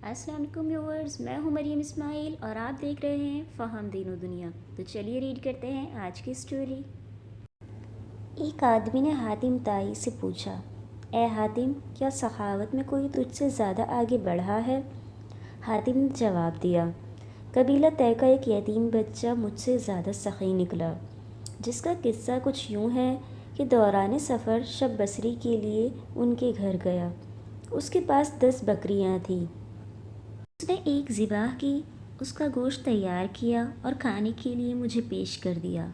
السلام علیکم ویورز، میں ہوں مریم اسماعیل اور آپ دیکھ رہے ہیں فہم دین و دنیا۔ تو چلیے ریڈ کرتے ہیں آج کی سٹوری۔ ایک آدمی نے حاتم طائی سے پوچھا، اے حاتم، کیا سخاوت میں کوئی تجھ سے زیادہ آگے بڑھا ہے؟ حاتم نے جواب دیا، قبیلہ طے کا ایک یتیم بچہ مجھ سے زیادہ سخی نکلا، جس کا قصہ کچھ یوں ہے کہ دوران سفر شب بصری کے لیے ان کے گھر گیا۔ اس کے پاس 10 بکریاں تھیں۔ اس نے ایک ذبح کی، اس کا گوشت تیار کیا اور کھانے کے لیے مجھے پیش کر دیا۔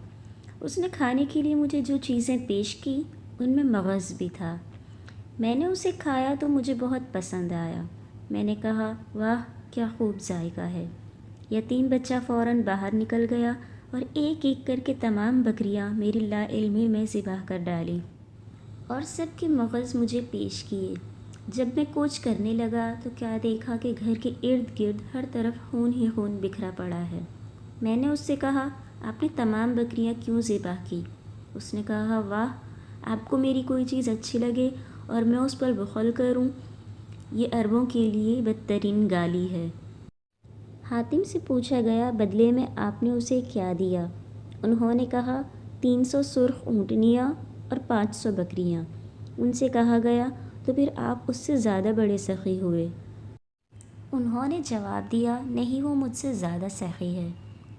اس نے کھانے کے لیے مجھے جو چیزیں پیش کی ان میں مغز بھی تھا۔ میں نے اسے کھایا تو مجھے بہت پسند آیا۔ میں نے کہا، واہ کیا خوب ذائقہ ہے۔ یتیم بچہ فوراً باہر نکل گیا اور ایک ایک کر کے تمام بکریاں میری لا علمی میں ذبح کر ڈالیں اور سب کے مغز مجھے پیش کیے۔ جب میں کوچ کرنے لگا تو کیا دیکھا کہ گھر کے ارد گرد ہر طرف خون ہی خون بکھرا پڑا ہے۔ میں نے اس سے کہا، آپ نے تمام بکریاں کیوں ذبح کی؟ اس نے کہا، واہ، آپ کو میری کوئی چیز اچھی لگے اور میں اس پر بخل کروں، یہ عربوں کے لیے بدترین گالی ہے۔ حاتم سے پوچھا گیا، بدلے میں آپ نے اسے کیا دیا؟ انہوں نے کہا، 300 سرخ اونٹنیاں اور 500 بکریاں۔ ان سے کہا گیا، تو پھر آپ اس سے زیادہ بڑے سخی ہوئے۔ انہوں نے جواب دیا، نہیں، وہ مجھ سے زیادہ سخی ہے،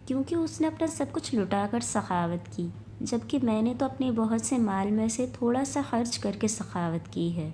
کیونکہ اس نے اپنا سب کچھ لٹا کر سخاوت کی، جبکہ میں نے تو اپنے بہت سے مال میں سے تھوڑا سا خرچ کر کے سخاوت کی ہے۔